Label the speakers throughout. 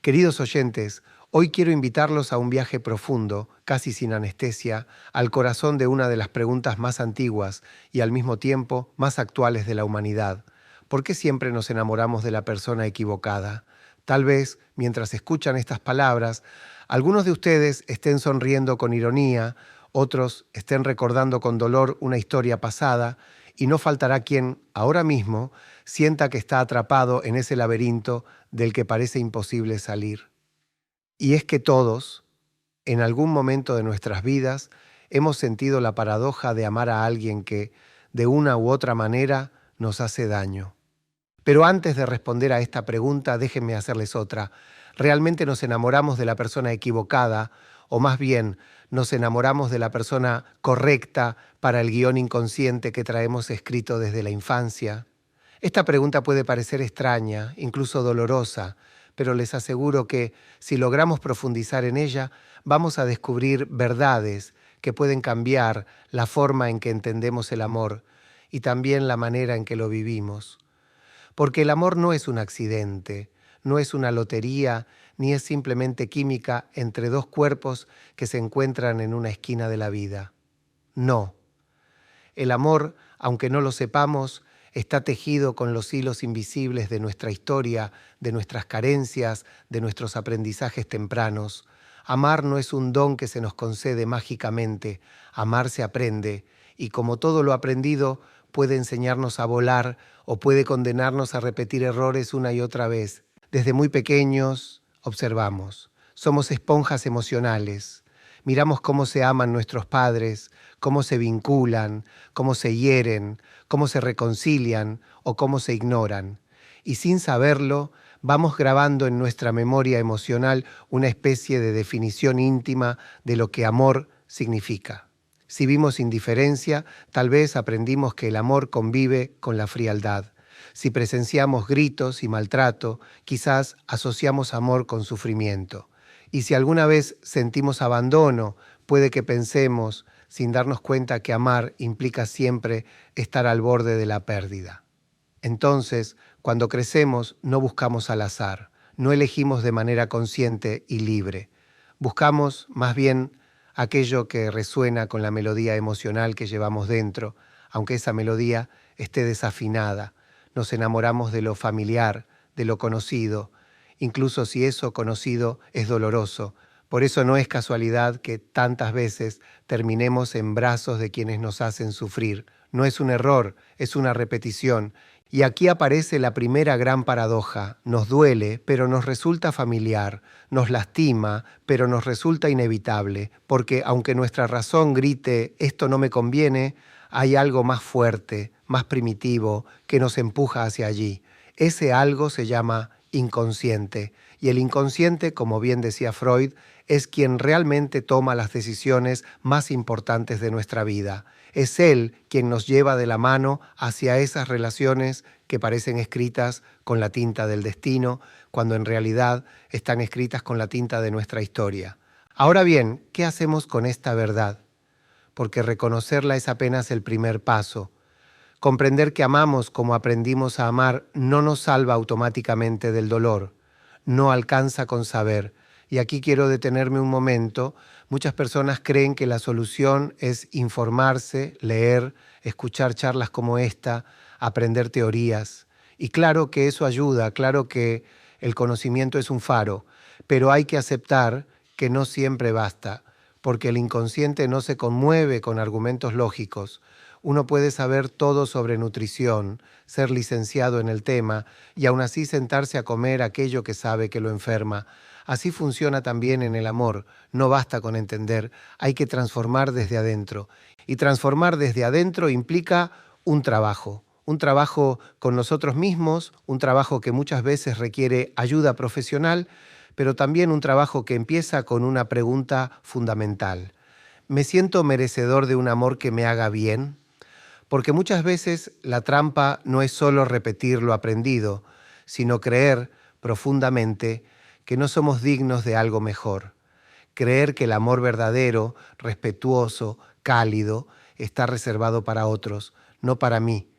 Speaker 1: Queridos oyentes, hoy quiero invitarlos a un viaje profundo, casi sin anestesia, al corazón de una de las preguntas más antiguas y al mismo tiempo más actuales de la humanidad. ¿Por qué siempre nos enamoramos de la persona equivocada? Tal vez, mientras escuchan estas palabras, algunos de ustedes estén sonriendo con ironía, otros estén recordando con dolor una historia pasada, y no faltará quien, ahora mismo, sienta que está atrapado en ese laberinto del que parece imposible salir. Y es que todos, en algún momento de nuestras vidas, hemos sentido la paradoja de amar a alguien que, de una u otra manera, nos hace daño. Pero antes de responder a esta pregunta, déjenme hacerles otra. ¿Realmente nos enamoramos de la persona equivocada, o más bien nos enamoramos de la persona correcta para el guión inconsciente que traemos escrito desde la infancia? Esta pregunta puede parecer extraña, incluso dolorosa, pero les aseguro que si logramos profundizar en ella, vamos a descubrir verdades que pueden cambiar la forma en que entendemos el amor y también la manera en que lo vivimos. Porque el amor no es un accidente, no es una lotería, ni es simplemente química entre dos cuerpos que se encuentran en una esquina de la vida. No. El amor, aunque no lo sepamos, está tejido con los hilos invisibles de nuestra historia, de nuestras carencias, de nuestros aprendizajes tempranos. Amar no es un don que se nos concede mágicamente, amar se aprende, y como todo lo aprendido, puede enseñarnos a volar o puede condenarnos a repetir errores una y otra vez. Desde muy pequeños observamos. Somos esponjas emocionales. Miramos cómo se aman nuestros padres, cómo se vinculan, cómo se hieren, cómo se reconcilian o cómo se ignoran. Y sin saberlo, vamos grabando en nuestra memoria emocional una especie de definición íntima de lo que amor significa. Si vimos indiferencia, tal vez aprendimos que el amor convive con la frialdad. Si presenciamos gritos y maltrato, quizás asociamos amor con sufrimiento. Y si alguna vez sentimos abandono, puede que pensemos, sin darnos cuenta, que amar implica siempre estar al borde de la pérdida. Entonces, cuando crecemos, no buscamos al azar, no elegimos de manera consciente y libre. Buscamos, más bien, aquello que resuena con la melodía emocional que llevamos dentro, aunque esa melodía esté desafinada. Nos enamoramos de lo familiar, de lo conocido, incluso si eso conocido es doloroso. Por eso no es casualidad que tantas veces terminemos en brazos de quienes nos hacen sufrir. No es un error, es una repetición. Y aquí aparece la primera gran paradoja. Nos duele, pero nos resulta familiar. Nos lastima, pero nos resulta inevitable. Porque aunque nuestra razón grite, esto no me conviene, hay algo más fuerte, más primitivo, que nos empuja hacia allí. Ese algo se llama inconsciente. Y el inconsciente, como bien decía Freud, es quien realmente toma las decisiones más importantes de nuestra vida. Es él quien nos lleva de la mano hacia esas relaciones que parecen escritas con la tinta del destino, cuando en realidad están escritas con la tinta de nuestra historia. Ahora bien, ¿qué hacemos con esta verdad? Porque reconocerla es apenas el primer paso. Comprender que amamos como aprendimos a amar no nos salva automáticamente del dolor, no alcanza con saber. Y aquí quiero detenerme un momento. Muchas personas creen que la solución es informarse, leer, escuchar charlas como esta, aprender teorías. Y claro que eso ayuda, claro que el conocimiento es un faro, pero hay que aceptar que no siempre basta, porque el inconsciente no se conmueve con argumentos lógicos. Uno puede saber todo sobre nutrición, ser licenciado en el tema y aún así sentarse a comer aquello que sabe que lo enferma. Así funciona también en el amor. No basta con entender, hay que transformar desde adentro. Y transformar desde adentro implica un trabajo con nosotros mismos, un trabajo que muchas veces requiere ayuda profesional, pero también un trabajo que empieza con una pregunta fundamental. ¿Me siento merecedor de un amor que me haga bien? Porque muchas veces la trampa no es solo repetir lo aprendido, sino creer profundamente que no somos dignos de algo mejor. Creer que el amor verdadero, respetuoso, cálido, está reservado para otros, no para mí.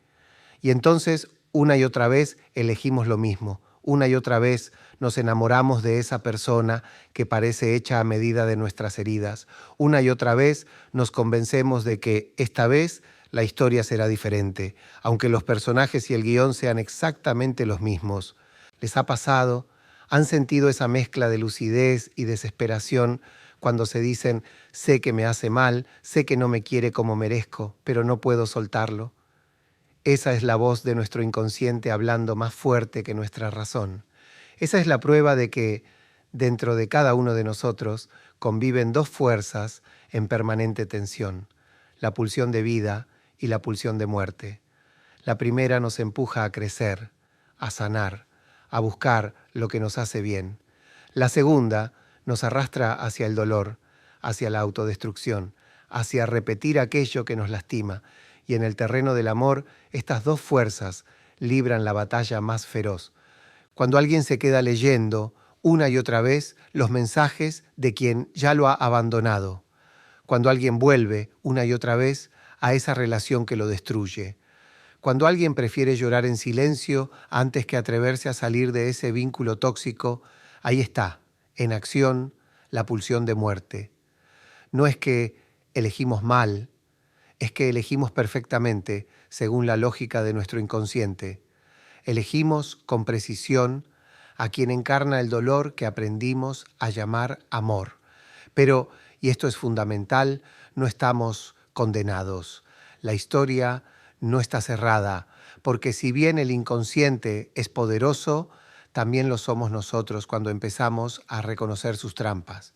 Speaker 1: Y entonces, una y otra vez, elegimos lo mismo, Una y otra vez nos enamoramos de esa persona que parece hecha a medida de nuestras heridas. Una y otra vez nos convencemos de que esta vez la historia será diferente, aunque los personajes y el guión sean exactamente los mismos. ¿Les ha pasado? ¿Han sentido esa mezcla de lucidez y desesperación cuando se dicen, sé que me hace mal, sé que no me quiere como merezco, pero no puedo soltarlo? Esa es la voz de nuestro inconsciente hablando más fuerte que nuestra razón. Esa es la prueba de que dentro de cada uno de nosotros conviven dos fuerzas en permanente tensión, la pulsión de vida y la pulsión de muerte. La primera nos empuja a crecer, a sanar, a buscar lo que nos hace bien. La segunda nos arrastra hacia el dolor, hacia la autodestrucción, hacia repetir aquello que nos lastima. Y en el terreno del amor, estas dos fuerzas libran la batalla más feroz. Cuando alguien se queda leyendo una y otra vez los mensajes de quien ya lo ha abandonado. Cuando alguien vuelve una y otra vez a esa relación que lo destruye. Cuando alguien prefiere llorar en silencio antes que atreverse a salir de ese vínculo tóxico, ahí está, en acción, la pulsión de muerte. No es que elegimos mal, es que elegimos perfectamente según la lógica de nuestro inconsciente. Elegimos con precisión a quien encarna el dolor que aprendimos a llamar amor. Pero, y esto es fundamental, no estamos condenados. La historia no está cerrada, porque si bien el inconsciente es poderoso, también lo somos nosotros cuando empezamos a reconocer sus trampas.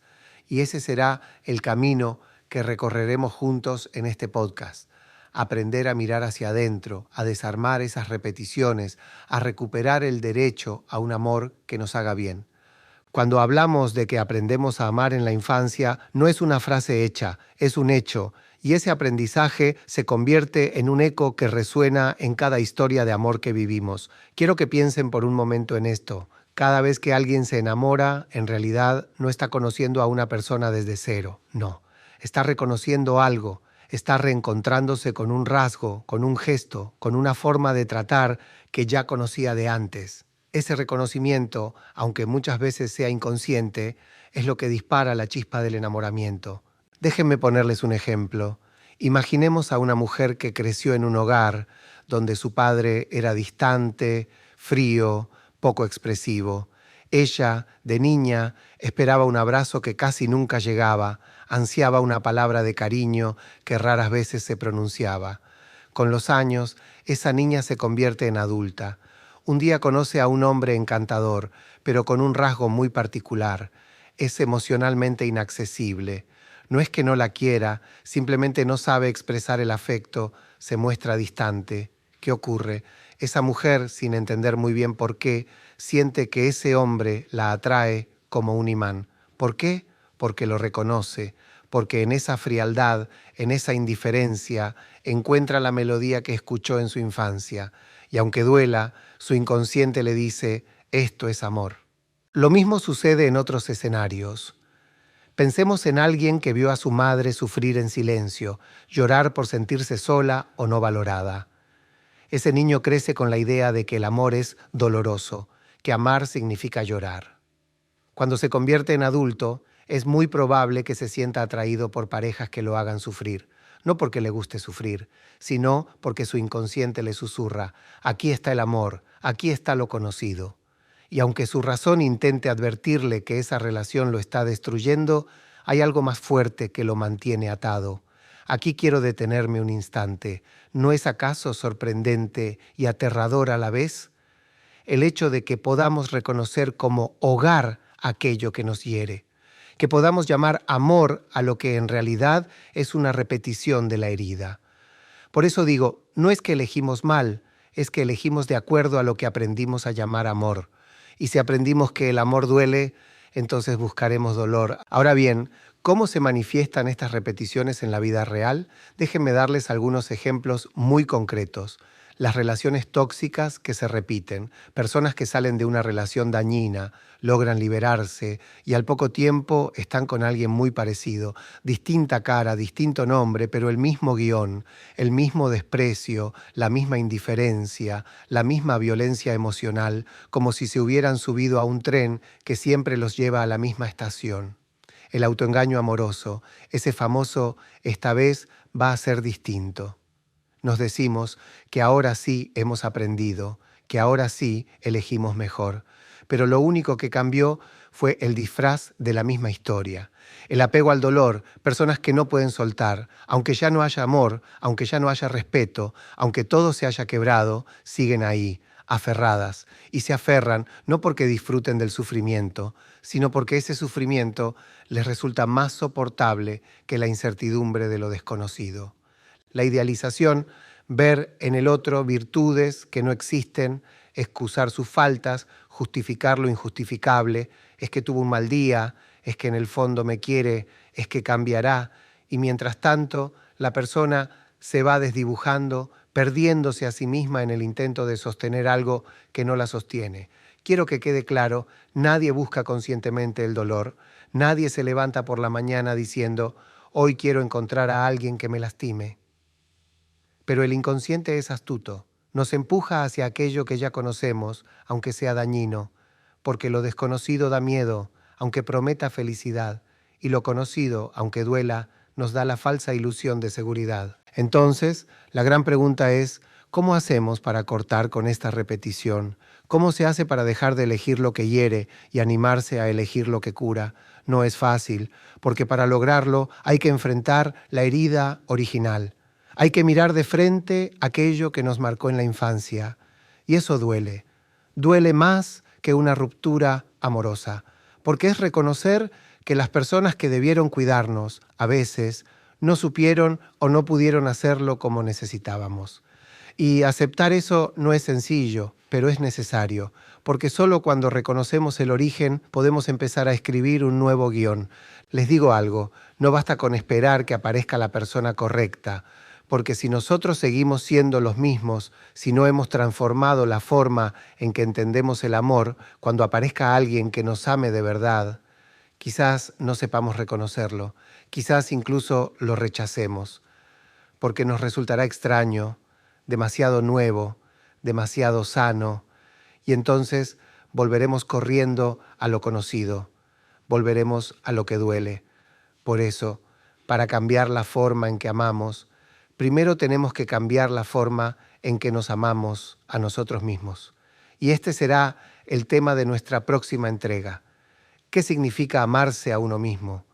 Speaker 1: Y ese será el camino que recorreremos juntos en este podcast. Aprender a mirar hacia adentro, a desarmar esas repeticiones, a recuperar el derecho a un amor que nos haga bien. Cuando hablamos de que aprendemos a amar en la infancia, no es una frase hecha, es un hecho. Y ese aprendizaje se convierte en un eco que resuena en cada historia de amor que vivimos. Quiero que piensen por un momento en esto. Cada vez que alguien se enamora, en realidad no está conociendo a una persona desde cero, no. Está reconociendo algo, está reencontrándose con un rasgo, con un gesto, con una forma de tratar que ya conocía de antes. Ese reconocimiento, aunque muchas veces sea inconsciente, es lo que dispara la chispa del enamoramiento. Déjenme ponerles un ejemplo. Imaginemos a una mujer que creció en un hogar donde su padre era distante, frío, poco expresivo. Ella, de niña, esperaba un abrazo que casi nunca llegaba, ansiaba una palabra de cariño que raras veces se pronunciaba. Con los años, esa niña se convierte en adulta. Un día conoce a un hombre encantador, pero con un rasgo muy particular. Es emocionalmente inaccesible. No es que no la quiera, simplemente no sabe expresar el afecto, se muestra distante. ¿Qué ocurre? Esa mujer, sin entender muy bien por qué, siente que ese hombre la atrae como un imán. ¿Por qué? Porque lo reconoce, porque en esa frialdad, en esa indiferencia, encuentra la melodía que escuchó en su infancia. Y aunque duela, su inconsciente le dice, esto es amor. Lo mismo sucede en otros escenarios. Pensemos en alguien que vio a su madre sufrir en silencio, llorar por sentirse sola o no valorada. Ese niño crece con la idea de que el amor es doloroso, que amar significa llorar. Cuando se convierte en adulto, es muy probable que se sienta atraído por parejas que lo hagan sufrir, no porque le guste sufrir, sino porque su inconsciente le susurra, aquí está el amor, aquí está lo conocido. Y aunque su razón intente advertirle que esa relación lo está destruyendo, hay algo más fuerte que lo mantiene atado. Aquí quiero detenerme un instante. ¿No es acaso sorprendente y aterrador a la vez? El hecho de que podamos reconocer como hogar aquello que nos hiere, que podamos llamar amor a lo que en realidad es una repetición de la herida. Por eso digo, no es que elegimos mal, es que elegimos de acuerdo a lo que aprendimos a llamar amor. Y si aprendimos que el amor duele, entonces buscaremos dolor. Ahora bien, ¿cómo se manifiestan estas repeticiones en la vida real? Déjenme darles algunos ejemplos muy concretos. las relaciones tóxicas que se repiten, personas que salen de una relación dañina, logran liberarse y al poco tiempo están con alguien muy parecido, distinta cara, distinto nombre, pero el mismo guión, el mismo desprecio, la misma indiferencia, la misma violencia emocional, como si se hubieran subido a un tren que siempre los lleva a la misma estación. El autoengaño amoroso, ese famoso "esta vez va a ser distinto". Nos decimos que ahora sí hemos aprendido, que ahora sí elegimos mejor. Pero lo único que cambió fue el disfraz de la misma historia. El apego al dolor, personas que no pueden soltar, aunque ya no haya amor, aunque ya no haya respeto, aunque todo se haya quebrado, siguen ahí, aferradas. Y se aferran no porque disfruten del sufrimiento, sino porque ese sufrimiento les resulta más soportable que la incertidumbre de lo desconocido. La idealización, ver en el otro virtudes que no existen, excusar sus faltas, justificar lo injustificable, es que tuvo un mal día, es que en el fondo me quiere, es que cambiará, y mientras tanto la persona se va desdibujando, perdiéndose a sí misma en el intento de sostener algo que no la sostiene. Quiero que quede claro, nadie busca conscientemente el dolor, nadie se levanta por la mañana diciendo, hoy quiero encontrar a alguien que me lastime. Pero el inconsciente es astuto, nos empuja hacia aquello que ya conocemos, aunque sea dañino, porque lo desconocido da miedo, aunque prometa felicidad, y lo conocido, aunque duela, nos da la falsa ilusión de seguridad. Entonces, la gran pregunta es, ¿cómo hacemos para cortar con esta repetición? ¿Cómo se hace para dejar de elegir lo que hiere y animarse a elegir lo que cura? No es fácil, porque para lograrlo hay que enfrentar la herida original. Hay que mirar de frente aquello que nos marcó en la infancia. Y eso duele. Duele más que una ruptura amorosa, porque es reconocer que las personas que debieron cuidarnos, a veces, no supieron o no pudieron hacerlo como necesitábamos. Y aceptar eso no es sencillo, pero es necesario, porque solo cuando reconocemos el origen podemos empezar a escribir un nuevo guión. Les digo algo, no basta con esperar que aparezca la persona correcta, porque si nosotros seguimos siendo los mismos, si no hemos transformado la forma en que entendemos el amor, cuando aparezca alguien que nos ame de verdad, quizás no sepamos reconocerlo, quizás incluso lo rechacemos, porque nos resultará extraño, demasiado nuevo, demasiado sano, y entonces volveremos corriendo a lo conocido, volveremos a lo que duele. Por eso, para cambiar la forma en que amamos, primero tenemos que cambiar la forma en que nos amamos a nosotros mismos. Y este será el tema de nuestra próxima entrega. ¿Qué significa amarse a uno mismo?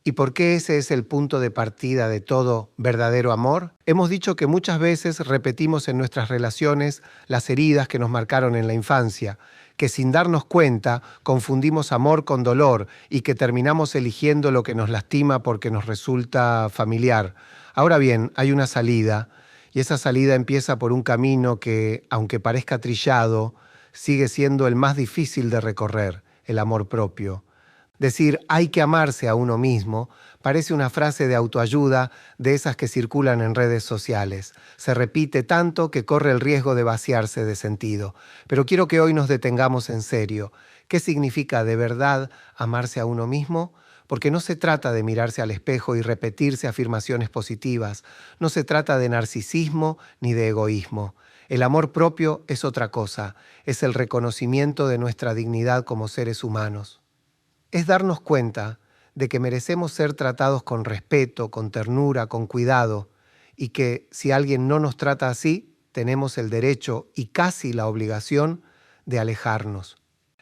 Speaker 1: ¿Y por qué ese es el punto de partida de todo verdadero amor? Hemos dicho que muchas veces repetimos en nuestras relaciones las heridas que nos marcaron en la infancia, que sin darnos cuenta confundimos amor con dolor y que terminamos eligiendo lo que nos lastima porque nos resulta familiar. Ahora bien, hay una salida, y esa salida empieza por un camino que, aunque parezca trillado, sigue siendo el más difícil de recorrer, el amor propio. Decir hay que amarse a uno mismo parece una frase de autoayuda de esas que circulan en redes sociales. Se repite tanto que corre el riesgo de vaciarse de sentido. Pero quiero que hoy nos detengamos en serio. ¿Qué significa de verdad amarse a uno mismo? Porque no se trata de mirarse al espejo y repetirse afirmaciones positivas. No se trata de narcisismo ni de egoísmo. El amor propio es otra cosa. Es el reconocimiento de nuestra dignidad como seres humanos. Es darnos cuenta de que merecemos ser tratados con respeto, con ternura, con cuidado, y que si alguien no nos trata así, tenemos el derecho y casi la obligación de alejarnos.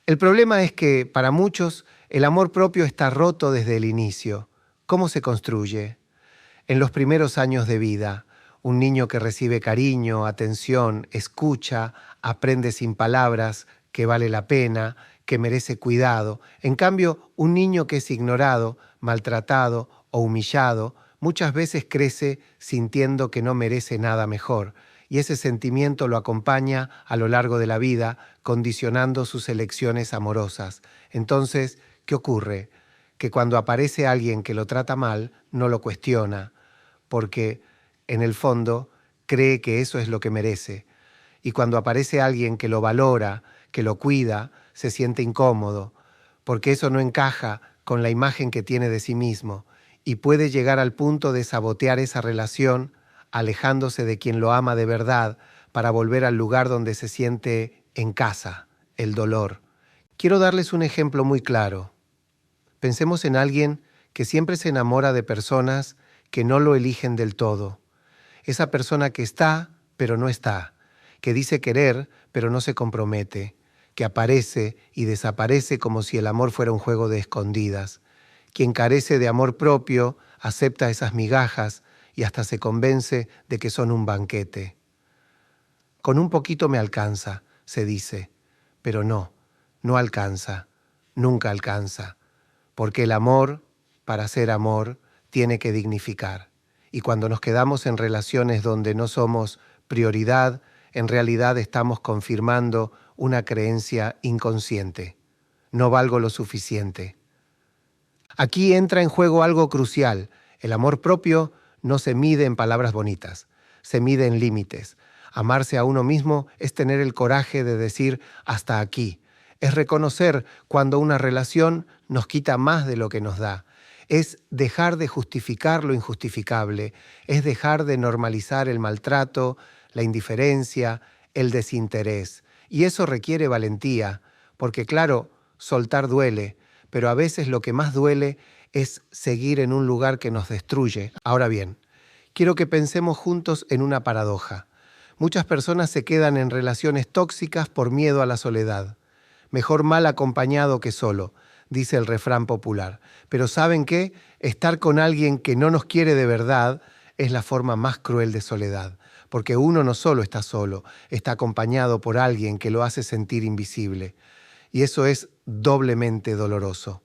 Speaker 1: El problema es que, para muchos, el amor propio está roto desde el inicio. ¿Cómo se construye? En los primeros años de vida, un niño que recibe cariño, atención, escucha, aprende sin palabras, que vale la pena, que merece cuidado. En cambio, un niño que es ignorado, maltratado o humillado, muchas veces crece sintiendo que no merece nada mejor, y ese sentimiento lo acompaña a lo largo de la vida, condicionando sus elecciones amorosas. Entonces, ¿qué ocurre? Que cuando aparece alguien que lo trata mal, no lo cuestiona, porque en el fondo cree que eso es lo que merece. Y cuando aparece alguien que lo valora, que lo cuida, se siente incómodo, porque eso no encaja con la imagen que tiene de sí mismo y puede llegar al punto de sabotear esa relación, alejándose de quien lo ama de verdad para volver al lugar donde se siente en casa, el dolor. Quiero darles un ejemplo muy claro. Pensemos en alguien que siempre se enamora de personas que no lo eligen del todo. Esa persona que está, pero no está, que dice querer, pero no se compromete, que aparece y desaparece como si el amor fuera un juego de escondidas. Quien carece de amor propio acepta esas migajas y hasta se convence de que son un banquete. Con un poquito me alcanza, se dice, pero no, no alcanza, nunca alcanza, porque el amor, para ser amor, tiene que dignificar. Y cuando nos quedamos en relaciones donde no somos prioridad, en realidad estamos confirmando una creencia inconsciente. No valgo lo suficiente. Aquí entra en juego algo crucial. El amor propio no se mide en palabras bonitas, se mide en límites. Amarse a uno mismo es tener el coraje de decir hasta aquí. Es reconocer cuando una relación nos quita más de lo que nos da. Es dejar de justificar lo injustificable. Es dejar de normalizar el maltrato, la indiferencia, el desinterés. Y eso requiere valentía, porque claro, soltar duele, pero a veces lo que más duele es seguir en un lugar que nos destruye. Ahora bien, quiero que pensemos juntos en una paradoja. Muchas personas se quedan en relaciones tóxicas por miedo a la soledad. Mejor mal acompañado que solo, dice el refrán popular. Pero ¿saben qué? Estar con alguien que no nos quiere de verdad es la forma más cruel de soledad, porque uno no solo está solo, está acompañado por alguien que lo hace sentir invisible. Y eso es doblemente doloroso.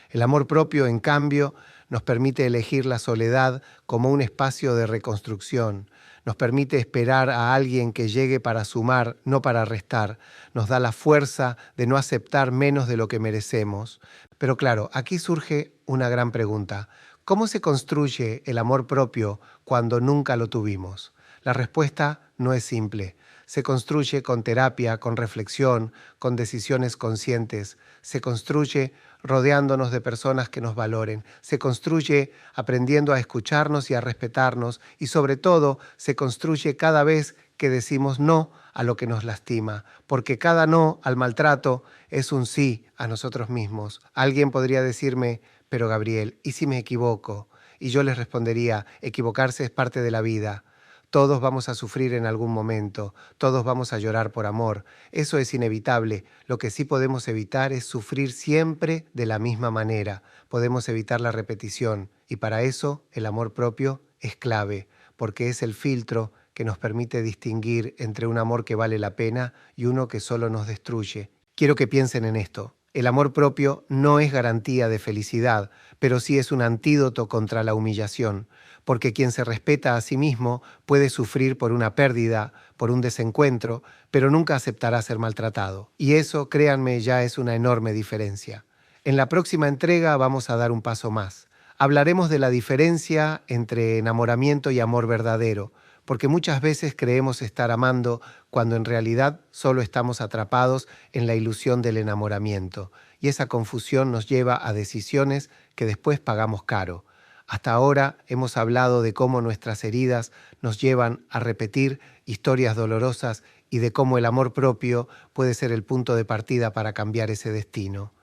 Speaker 1: El amor propio, en cambio, nos permite elegir la soledad como un espacio de reconstrucción. Nos permite esperar a alguien que llegue para sumar, no para restar. Nos da la fuerza de no aceptar menos de lo que merecemos. Pero claro, aquí surge una gran pregunta. ¿Cómo se construye el amor propio cuando nunca lo tuvimos? La respuesta no es simple. Se construye con terapia, con reflexión, con decisiones conscientes. Se construye rodeándonos de personas que nos valoren. Se construye aprendiendo a escucharnos y a respetarnos. Y sobre todo, se construye cada vez que decimos no a lo que nos lastima. Porque cada no al maltrato es un sí a nosotros mismos. Alguien podría decirme, pero Gabriel, ¿y si me equivoco? Y yo les respondería, equivocarse es parte de la vida. Todos vamos a sufrir en algún momento, todos vamos a llorar por amor. Eso es inevitable. Lo que sí podemos evitar es sufrir siempre de la misma manera. Podemos evitar la repetición y para eso el amor propio es clave, porque es el filtro que nos permite distinguir entre un amor que vale la pena y uno que solo nos destruye. Quiero que piensen en esto. El amor propio no es garantía de felicidad, pero sí es un antídoto contra la humillación, porque quien se respeta a sí mismo puede sufrir por una pérdida, por un desencuentro, pero nunca aceptará ser maltratado. Y eso, créanme, ya es una enorme diferencia. En la próxima entrega vamos a dar un paso más. Hablaremos de la diferencia entre enamoramiento y amor verdadero, porque muchas veces creemos estar amando cuando en realidad solo estamos atrapados en la ilusión del enamoramiento, y esa confusión nos lleva a decisiones que después pagamos caro. Hasta ahora hemos hablado de cómo nuestras heridas nos llevan a repetir historias dolorosas y de cómo el amor propio puede ser el punto de partida para cambiar ese destino.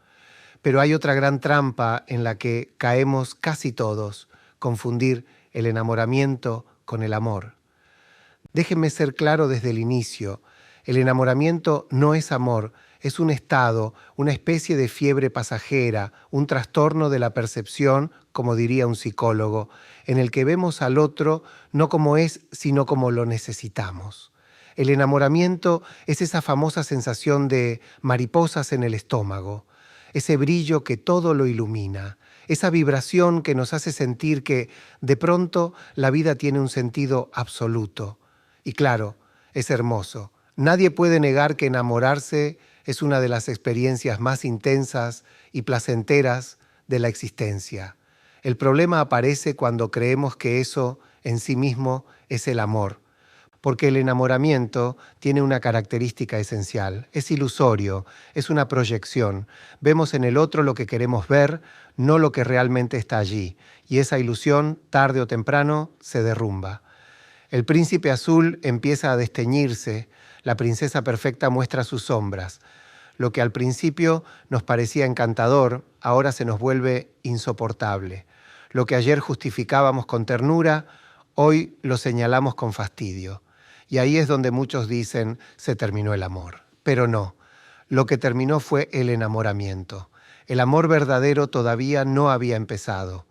Speaker 1: Pero hay otra gran trampa en la que caemos casi todos, confundir el enamoramiento con el amor. Déjenme ser claro desde el inicio. El enamoramiento no es amor, es un estado, una especie de fiebre pasajera, un trastorno de la percepción, como diría un psicólogo, en el que vemos al otro no como es, sino como lo necesitamos. El enamoramiento es esa famosa sensación de mariposas en el estómago, ese brillo que todo lo ilumina, esa vibración que nos hace sentir que, de pronto, la vida tiene un sentido absoluto. Y claro, es hermoso. Nadie puede negar que enamorarse es una de las experiencias más intensas y placenteras de la existencia. El problema aparece cuando creemos que eso en sí mismo es el amor, porque el enamoramiento tiene una característica esencial. Es ilusorio, es una proyección. Vemos en el otro lo que queremos ver, no lo que realmente está allí. Y esa ilusión, tarde o temprano, se derrumba. El príncipe azul empieza a desteñirse, la princesa perfecta muestra sus sombras. Lo que al principio nos parecía encantador, ahora se nos vuelve insoportable. Lo que ayer justificábamos con ternura, hoy lo señalamos con fastidio. Y ahí es donde muchos dicen, se terminó el amor. Pero no, lo que terminó fue el enamoramiento. El amor verdadero todavía no había empezado.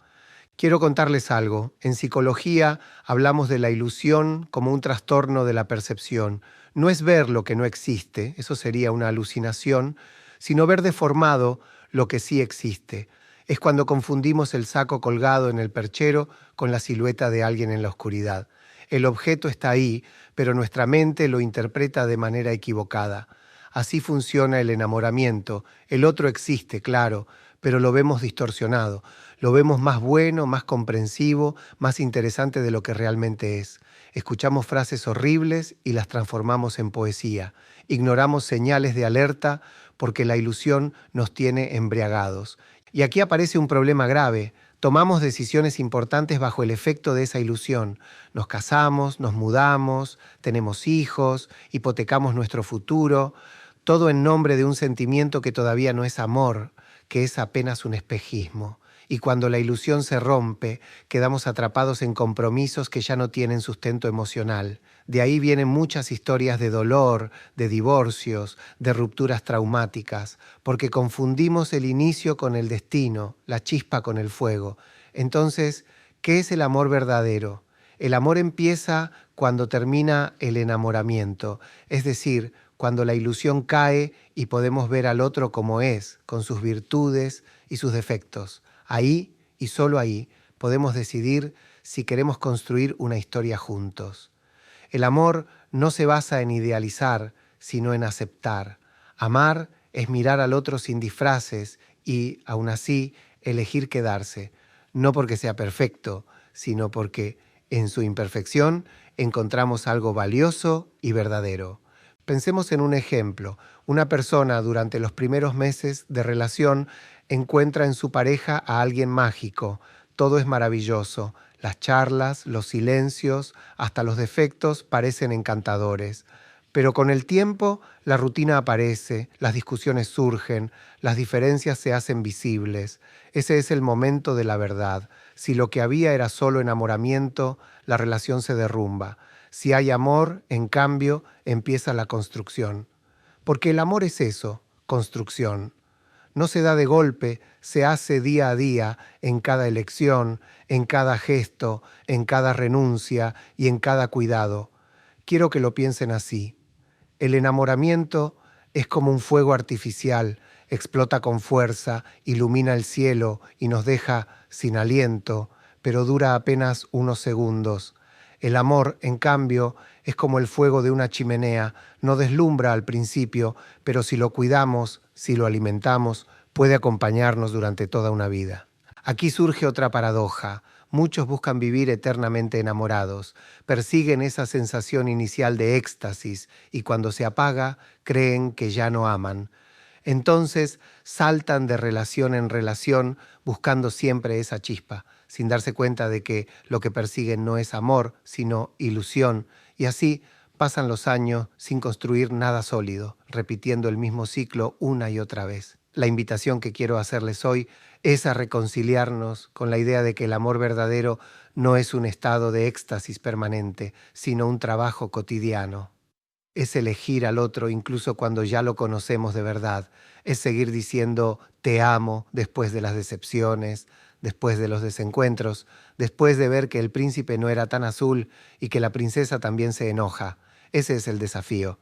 Speaker 1: Quiero contarles algo. En psicología hablamos de la ilusión como un trastorno de la percepción. No es ver lo que no existe, eso sería una alucinación, sino ver deformado lo que sí existe. Es cuando confundimos el saco colgado en el perchero con la silueta de alguien en la oscuridad. El objeto está ahí, pero nuestra mente lo interpreta de manera equivocada. Así funciona el enamoramiento. El otro existe, claro, pero lo vemos distorsionado. Lo vemos más bueno, más comprensivo, más interesante de lo que realmente es. Escuchamos frases horribles y las transformamos en poesía. Ignoramos señales de alerta porque la ilusión nos tiene embriagados. Y aquí aparece un problema grave. Tomamos decisiones importantes bajo el efecto de esa ilusión. Nos casamos, nos mudamos, tenemos hijos, hipotecamos nuestro futuro, todo en nombre de un sentimiento que todavía no es amor, que es apenas un espejismo. Y cuando la ilusión se rompe, quedamos atrapados en compromisos que ya no tienen sustento emocional. De ahí vienen muchas historias de dolor, de divorcios, de rupturas traumáticas, porque confundimos el inicio con el destino, la chispa con el fuego. Entonces, ¿qué es el amor verdadero? El amor empieza cuando termina el enamoramiento, es decir, cuando la ilusión cae y podemos ver al otro como es, con sus virtudes y sus defectos. Ahí, y solo ahí, podemos decidir si queremos construir una historia juntos. El amor no se basa en idealizar, sino en aceptar. Amar es mirar al otro sin disfraces y, aún así, elegir quedarse, no porque sea perfecto, sino porque, en su imperfección, encontramos algo valioso y verdadero. Pensemos en un ejemplo. Una persona durante los primeros meses de relación encuentra en su pareja a alguien mágico. Todo es maravilloso. Las charlas, los silencios, hasta los defectos parecen encantadores. Pero con el tiempo la rutina aparece, las discusiones surgen, las diferencias se hacen visibles. Ese es el momento de la verdad. Si lo que había era solo enamoramiento, la relación se derrumba. Si hay amor, en cambio, empieza la construcción. Porque el amor es eso, construcción. No se da de golpe, se hace día a día, en cada elección, en cada gesto, en cada renuncia y en cada cuidado. Quiero que lo piensen así. El enamoramiento es como un fuego artificial, explota con fuerza, ilumina el cielo y nos deja sin aliento, pero dura apenas unos segundos. El amor, en cambio, es como el fuego de una chimenea, no deslumbra al principio, pero si lo cuidamos, si lo alimentamos, puede acompañarnos durante toda una vida. Aquí surge otra paradoja. Muchos buscan vivir eternamente enamorados, persiguen esa sensación inicial de éxtasis y cuando se apaga, creen que ya no aman. Entonces saltan de relación en relación buscando siempre esa chispa, sin darse cuenta de que lo que persiguen no es amor, sino ilusión, y así pasan los años sin construir nada sólido, repitiendo el mismo ciclo una y otra vez. La invitación que quiero hacerles hoy es a reconciliarnos con la idea de que el amor verdadero no es un estado de éxtasis permanente, sino un trabajo cotidiano. Es elegir al otro incluso cuando ya lo conocemos de verdad. Es seguir diciendo te amo después de las decepciones, después de los desencuentros, después de ver que el príncipe no era tan azul y que la princesa también se enoja. Ese es el desafío.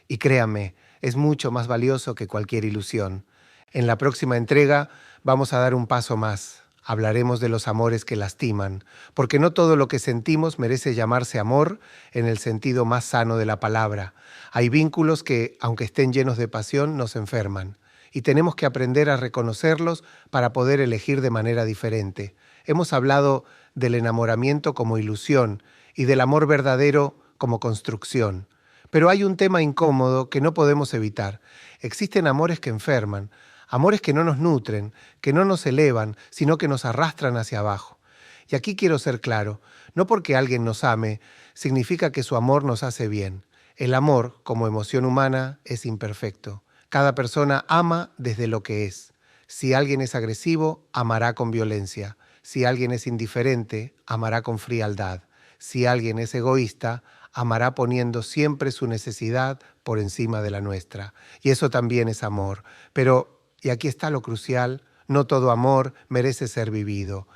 Speaker 1: Y créanme, es mucho más valioso que cualquier ilusión. En la próxima entrega vamos a dar un paso más. Hablaremos de los amores que lastiman, porque no todo lo que sentimos merece llamarse amor en el sentido más sano de la palabra. Hay vínculos que, aunque estén llenos de pasión, nos enferman, y tenemos que aprender a reconocerlos para poder elegir de manera diferente. Hemos hablado del enamoramiento como ilusión y del amor verdadero como construcción. Pero hay un tema incómodo que no podemos evitar. Existen amores que enferman, amores que no nos nutren, que no nos elevan, sino que nos arrastran hacia abajo. Y aquí quiero ser claro, no porque alguien nos ame, significa que su amor nos hace bien. El amor, como emoción humana, es imperfecto. Cada persona ama desde lo que es. Si alguien es agresivo, amará con violencia. Si alguien es indiferente, amará con frialdad. Si alguien es egoísta, amará poniendo siempre su necesidad por encima de la nuestra. Y eso también es amor. Pero, y aquí está lo crucial, no todo amor merece ser vivido.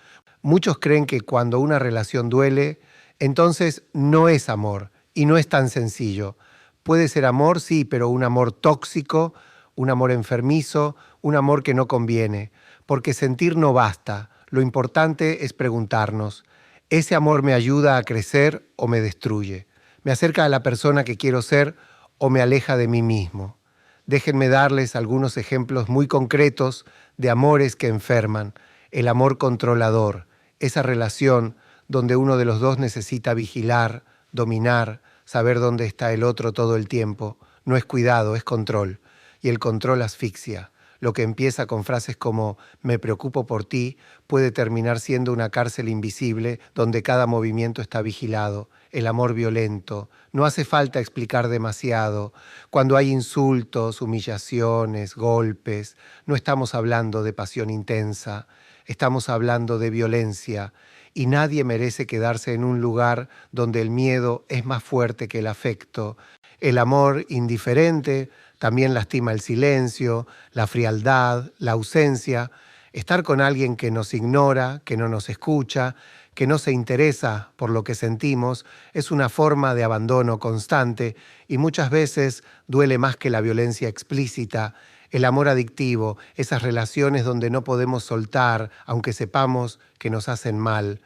Speaker 1: Muchos creen que cuando una relación duele, entonces no es amor, y no es tan sencillo. Puede ser amor, sí, pero un amor tóxico, un amor enfermizo, un amor que no conviene, porque sentir no basta. Lo importante es preguntarnos, ¿ese amor me ayuda a crecer o me destruye? ¿Me acerca a la persona que quiero ser o me aleja de mí mismo? Déjenme darles algunos ejemplos muy concretos de amores que enferman. El amor controlador, esa relación donde uno de los dos necesita vigilar, dominar, saber dónde está el otro todo el tiempo. No es cuidado, es control. Y el control asfixia. Lo que empieza con frases como «me preocupo por ti» puede terminar siendo una cárcel invisible donde cada movimiento está vigilado. El amor violento. No hace falta explicar demasiado. Cuando hay insultos, humillaciones, golpes, no estamos hablando de pasión intensa, estamos hablando de violencia. Y nadie merece quedarse en un lugar donde el miedo es más fuerte que el afecto. El amor indiferente también lastima el silencio, la frialdad, la ausencia. Estar con alguien que nos ignora, que no nos escucha, que no se interesa por lo que sentimos, es una forma de abandono constante y muchas veces duele más que la violencia explícita. El amor adictivo, esas relaciones donde no podemos soltar, aunque sepamos que nos hacen mal,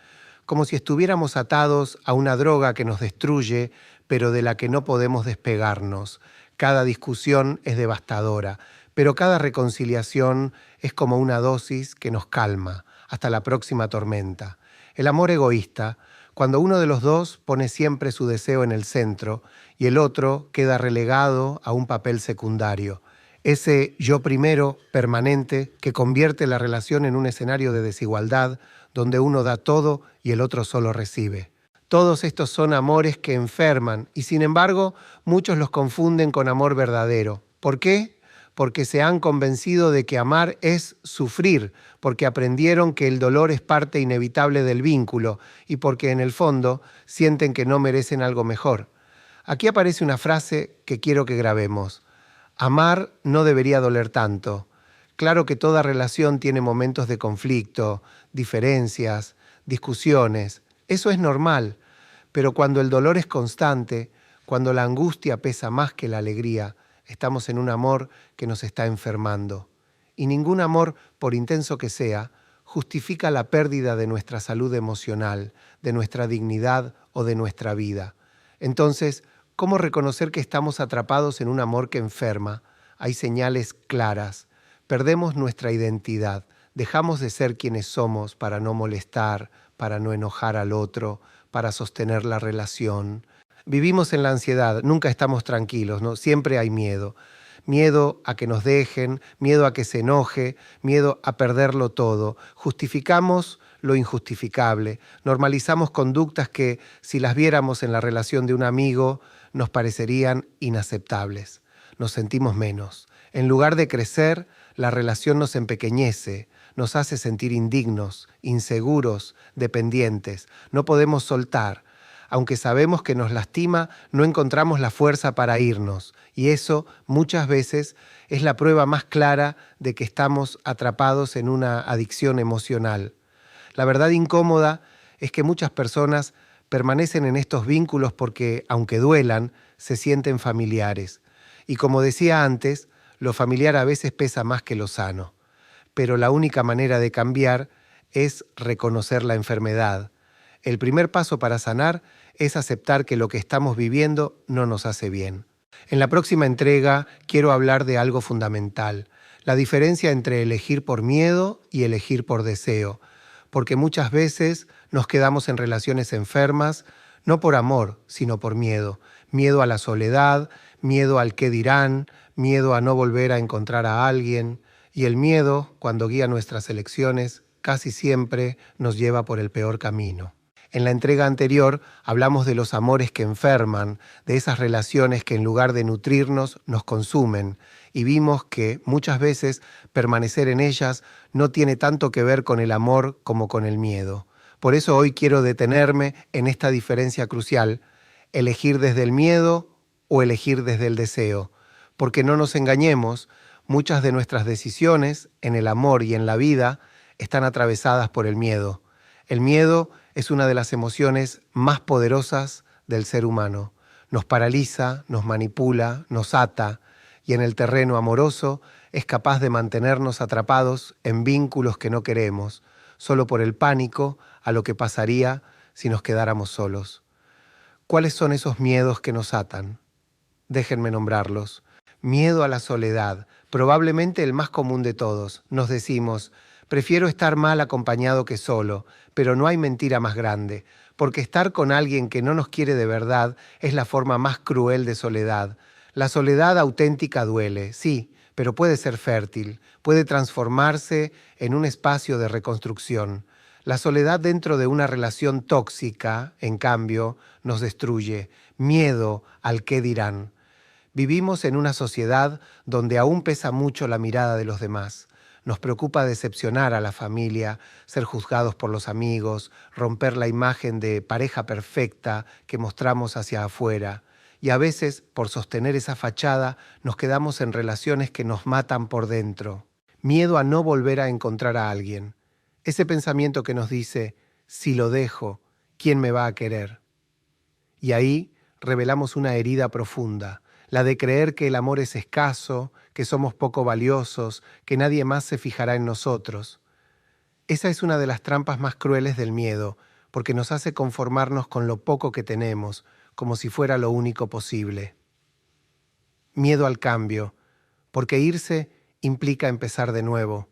Speaker 1: como si estuviéramos atados a una droga que nos destruye, pero de la que no podemos despegarnos. Cada discusión es devastadora, pero cada reconciliación es como una dosis que nos calma hasta la próxima tormenta. El amor egoísta, cuando uno de los dos pone siempre su deseo en el centro y el otro queda relegado a un papel secundario. Ese yo primero permanente que convierte la relación en un escenario de desigualdad donde uno da todo y el otro solo recibe. Todos estos son amores que enferman y sin embargo muchos los confunden con amor verdadero. ¿Por qué? Porque se han convencido de que amar es sufrir, porque aprendieron que el dolor es parte inevitable del vínculo y porque en el fondo sienten que no merecen algo mejor. Aquí aparece una frase que quiero que grabemos. Amar no debería doler tanto. Claro que toda relación tiene momentos de conflicto, diferencias, discusiones. Eso es normal, pero cuando el dolor es constante, cuando la angustia pesa más que la alegría, estamos en un amor que nos está enfermando. Y ningún amor, por intenso que sea, justifica la pérdida de nuestra salud emocional, de nuestra dignidad o de nuestra vida. Entonces, ¿cómo reconocer que estamos atrapados en un amor que enferma? Hay señales claras. Perdemos nuestra identidad, dejamos de ser quienes somos para no molestar, para no enojar al otro, para sostener la relación. Vivimos en la ansiedad, nunca estamos tranquilos, ¿no? Siempre hay miedo. Miedo a que nos dejen, miedo a que se enoje, miedo a perderlo todo. Justificamos lo injustificable. Normalizamos conductas que, si las viéramos en la relación de un amigo, nos parecerían inaceptables. Nos sentimos menos. En lugar de crecer, la relación nos empequeñece, nos hace sentir indignos, inseguros, dependientes. No podemos soltar. Aunque sabemos que nos lastima, no encontramos la fuerza para irnos. Y eso, muchas veces, es la prueba más clara de que estamos atrapados en una adicción emocional. La verdad incómoda es que muchas personas permanecen en estos vínculos porque, aunque duelan, se sienten familiares. Y como decía antes, lo familiar a veces pesa más que lo sano. Pero la única manera de cambiar es reconocer la enfermedad. El primer paso para sanar es aceptar que lo que estamos viviendo no nos hace bien. En la próxima entrega quiero hablar de algo fundamental, la diferencia entre elegir por miedo y elegir por deseo, porque muchas veces nos quedamos en relaciones enfermas, no por amor, sino por miedo. Miedo a la soledad, miedo al qué dirán, miedo a no volver a encontrar a alguien. Y el miedo, cuando guía nuestras elecciones, casi siempre nos lleva por el peor camino. En la entrega anterior hablamos de los amores que enferman, de esas relaciones que en lugar de nutrirnos nos consumen, y vimos que muchas veces permanecer en ellas no tiene tanto que ver con el amor como con el miedo. Por eso hoy quiero detenerme en esta diferencia crucial, elegir desde el miedo o elegir desde el deseo, porque no nos engañemos, muchas de nuestras decisiones en el amor y en la vida están atravesadas por el miedo. El miedo es una de las emociones más poderosas del ser humano. Nos paraliza, nos manipula, nos ata y en el terreno amoroso es capaz de mantenernos atrapados en vínculos que no queremos, solo por el pánico a lo que pasaría si nos quedáramos solos. ¿Cuáles son esos miedos que nos atan? Déjenme nombrarlos. Miedo a la soledad, probablemente el más común de todos. Nos decimos, prefiero estar mal acompañado que solo, pero no hay mentira más grande, porque estar con alguien que no nos quiere de verdad es la forma más cruel de soledad. La soledad auténtica duele, sí, pero puede ser fértil, puede transformarse en un espacio de reconstrucción. La soledad dentro de una relación tóxica, en cambio, nos destruye. Miedo al qué dirán. Vivimos en una sociedad donde aún pesa mucho la mirada de los demás. Nos preocupa decepcionar a la familia, ser juzgados por los amigos, romper la imagen de pareja perfecta que mostramos hacia afuera. Y a veces, por sostener esa fachada, nos quedamos en relaciones que nos matan por dentro. Miedo a no volver a encontrar a alguien. Ese pensamiento que nos dice, si lo dejo, ¿quién me va a querer? Y ahí revelamos una herida profunda, la de creer que el amor es escaso, que somos poco valiosos, que nadie más se fijará en nosotros. Esa es una de las trampas más crueles del miedo, porque nos hace conformarnos con lo poco que tenemos, como si fuera lo único posible. Miedo al cambio, porque irse implica empezar de nuevo.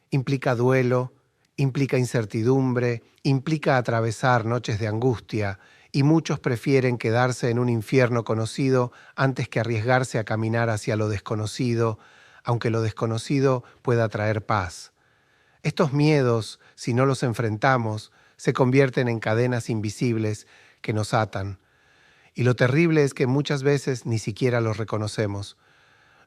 Speaker 1: Implica duelo, implica incertidumbre, implica atravesar noches de angustia, y muchos prefieren quedarse en un infierno conocido antes que arriesgarse a caminar hacia lo desconocido, aunque lo desconocido pueda traer paz. Estos miedos, si no los enfrentamos, se convierten en cadenas invisibles que nos atan. Y lo terrible es que muchas veces ni siquiera los reconocemos.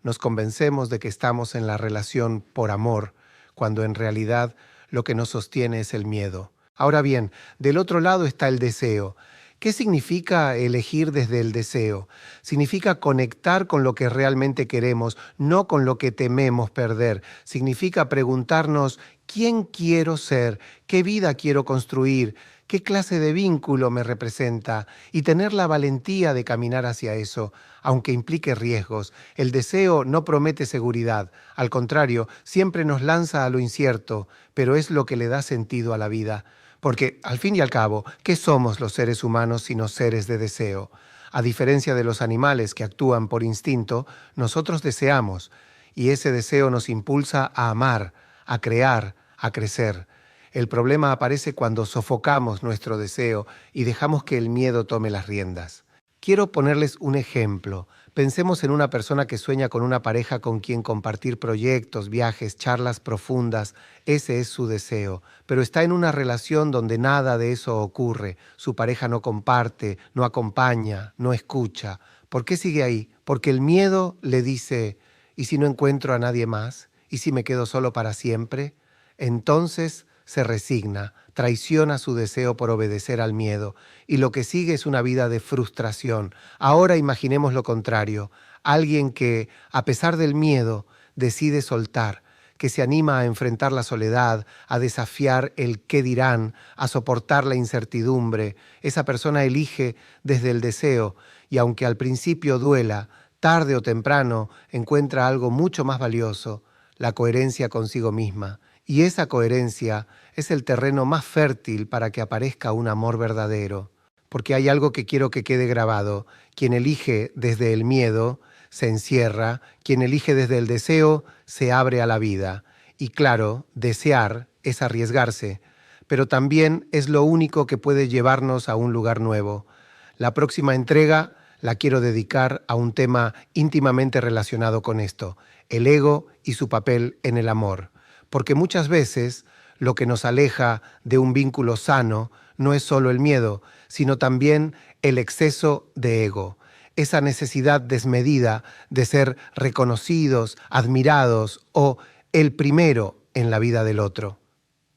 Speaker 1: Nos convencemos de que estamos en la relación por amor, cuando en realidad lo que nos sostiene es el miedo. Ahora bien, del otro lado está el deseo. ¿Qué significa elegir desde el deseo? Significa conectar con lo que realmente queremos, no con lo que tememos perder. Significa preguntarnos, ¿quién quiero ser? ¿Qué vida quiero construir? ¿Qué clase de vínculo me representa? Y tener la valentía de caminar hacia eso, aunque implique riesgos. El deseo no promete seguridad. Al contrario, siempre nos lanza a lo incierto, pero es lo que le da sentido a la vida. Porque, al fin y al cabo, ¿qué somos los seres humanos sino seres de deseo? A diferencia de los animales que actúan por instinto, nosotros deseamos, y ese deseo nos impulsa a amar, a crear, a crecer. El problema aparece cuando sofocamos nuestro deseo y dejamos que el miedo tome las riendas. Quiero ponerles un ejemplo. Pensemos en una persona que sueña con una pareja con quien compartir proyectos, viajes, charlas profundas. Ese es su deseo. Pero está en una relación donde nada de eso ocurre. Su pareja no comparte, no acompaña, no escucha. ¿Por qué sigue ahí? Porque el miedo le dice, ¿y si no encuentro a nadie más? ¿Y si me quedo solo para siempre? Entonces se resigna, traiciona su deseo por obedecer al miedo, y lo que sigue es una vida de frustración. Ahora imaginemos lo contrario, alguien que, a pesar del miedo, decide soltar, que se anima a enfrentar la soledad, a desafiar el qué dirán, a soportar la incertidumbre. Esa persona elige desde el deseo, y aunque al principio duela, tarde o temprano encuentra algo mucho más valioso, la coherencia consigo misma. Y esa coherencia es el terreno más fértil para que aparezca un amor verdadero. Porque hay algo que quiero que quede grabado. Quien elige desde el miedo se encierra, quien elige desde el deseo se abre a la vida. Y claro, desear es arriesgarse, pero también es lo único que puede llevarnos a un lugar nuevo. La próxima entrega la quiero dedicar a un tema íntimamente relacionado con esto, el ego y su papel en el amor. Porque muchas veces lo que nos aleja de un vínculo sano no es solo el miedo, sino también el exceso de ego, esa necesidad desmedida de ser reconocidos, admirados o el primero en la vida del otro.